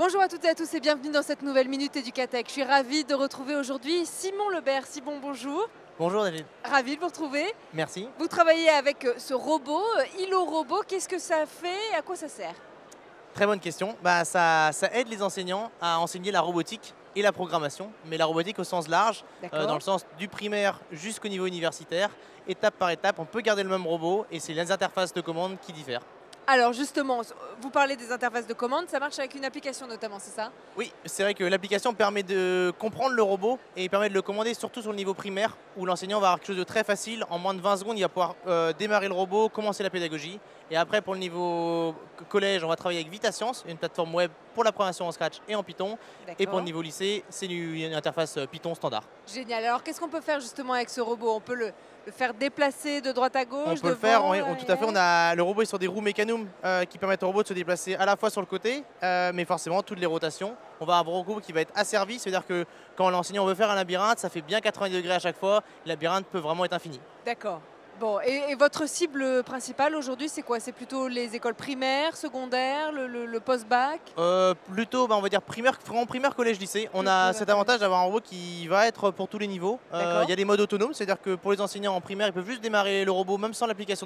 Bonjour à toutes et à tous et bienvenue dans cette nouvelle Minute Éducatech. Je suis ravie de retrouver aujourd'hui Simon Lebert. Simon, bonjour. Bonjour David. Ravie de vous retrouver. Merci. Vous travaillez avec ce robot, Hilo Robot. Qu'est-ce que ça fait et à quoi ça sert? Très bonne question. Ça aide les enseignants à enseigner la robotique et la programmation, mais la robotique au sens large, dans le sens du primaire jusqu'au niveau universitaire, étape par étape. On peut garder le même robot et c'est les interfaces de commande qui diffèrent. Alors justement, vous parlez des interfaces de commande, ça marche avec une application notamment, c'est ça? Oui, c'est vrai que l'application permet de comprendre le robot et permet de le commander surtout sur le niveau primaire où l'enseignant va avoir quelque chose de très facile. En moins de 20 secondes, il va pouvoir démarrer le robot, commencer la pédagogie. Et après, pour le niveau collège, on va travailler avec VitaScience, une plateforme web pour la programmation en Scratch et en Python. Et pour le niveau lycée, c'est une interface Python standard. Génial. Alors qu'est-ce qu'on peut faire justement avec ce robot? On peut le faire déplacer de droite à gauche? On peut le faire, tout à fait. Le robot est sur des roues Mecanum qui permettent au robot de se déplacer à la fois sur le côté, mais forcément toutes les rotations. On va avoir un robot qui va être asservi, c'est-à-dire que quand l'enseignant veut faire un labyrinthe, ça fait bien 90 degrés à chaque fois. Le labyrinthe peut vraiment être infini. D'accord. Bon, et votre cible principale aujourd'hui, c'est quoi? C'est plutôt les écoles primaires, secondaires, le post-bac? Plutôt, on va dire primaire, collège, lycée. On a cet avantage d'avoir un robot qui va être pour tous les niveaux. Il y a des modes autonomes, c'est-à-dire que pour les enseignants en primaire, ils peuvent juste démarrer le robot même sans l'application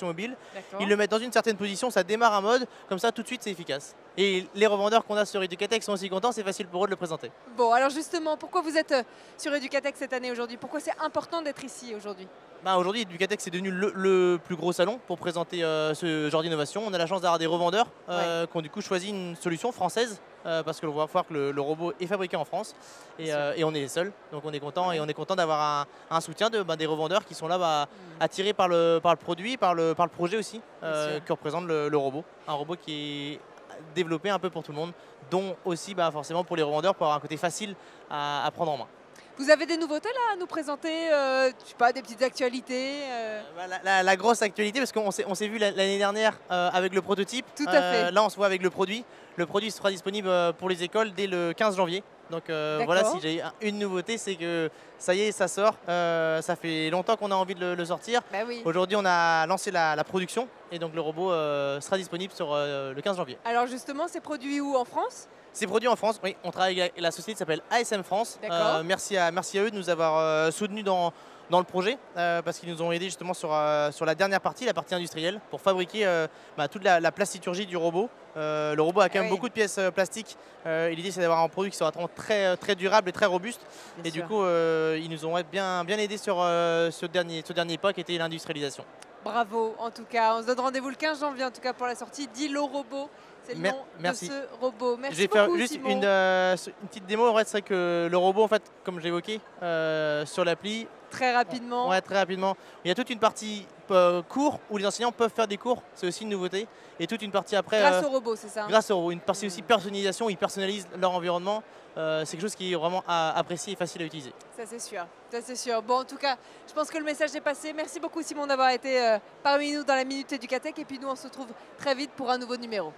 mobile. Ils le mettent dans une certaine position, ça démarre un mode, comme ça tout de suite c'est efficace. Et les revendeurs qu'on a sur Educatech sont aussi contents, c'est facile pour eux de le présenter. Bon, alors justement, pourquoi vous êtes sur Educatech cette année aujourd'hui? Pourquoi c'est important d'être ici aujourd'hui? Aujourd'hui, Educatech c'est devenu le plus gros salon pour présenter ce genre d'innovation. On a la chance d'avoir des revendeurs qui ont du coup choisi une solution française parce que l'on va voir que le robot est fabriqué en France et on est les seuls. Donc on est content et on est content d'avoir un soutien des revendeurs qui sont là attirés par le produit, par le projet aussi que représente le robot. Un robot qui est développé un peu pour tout le monde, dont aussi forcément pour les revendeurs pour avoir un côté facile à prendre en main. Vous avez des nouveautés là à nous présenter, je sais pas, des petites actualités la grosse actualité, parce qu'on s'est vu l'année dernière avec le prototype. Tout à fait. Là, on se voit avec le produit. Le produit sera disponible pour les écoles dès le 15 janvier. Donc voilà, si j'ai une nouveauté, c'est que ça y est, ça sort. Ça fait longtemps qu'on a envie de le sortir. Bah oui. Aujourd'hui, on a lancé la production et donc le robot sera disponible sur le 15 janvier. Alors justement, c'est produit où en France? C'est produit en France, oui. On travaille avec la société qui s'appelle ASM France. Merci à eux de nous avoir soutenus dans le projet parce qu'ils nous ont aidés justement sur la dernière partie, la partie industrielle, pour fabriquer toute la plastiturgie du robot. Le robot a quand même beaucoup de pièces plastiques et l'idée c'est d'avoir un produit qui sera très, très durable et très robuste. Du coup, ils nous ont bien aidés sur ce dernier pas qui était l'industrialisation. Bravo, en tout cas. On se donne rendez-vous le 15 janvier en tout cas pour la sortie d'Hilo Robot. C'est le nom de ce robot. Merci beaucoup, Je vais faire juste une petite démo. En fait, c'est que le robot, en fait, comme j'évoquais sur l'appli, très rapidement. Ouais, très rapidement. Il y a toute une partie cours où les enseignants peuvent faire des cours, c'est aussi une nouveauté. Et toute une partie après. Grâce au robot, c'est ça? Grâce au robot. Une partie aussi personnalisation, ils personnalisent leur environnement. C'est quelque chose qui est vraiment apprécié et facile à utiliser. Ça c'est sûr, ça c'est sûr. Bon, en tout cas, je pense que le message est passé. Merci beaucoup Simon d'avoir été parmi nous dans la Minute Educatech. Et puis nous, on se retrouve très vite pour un nouveau numéro.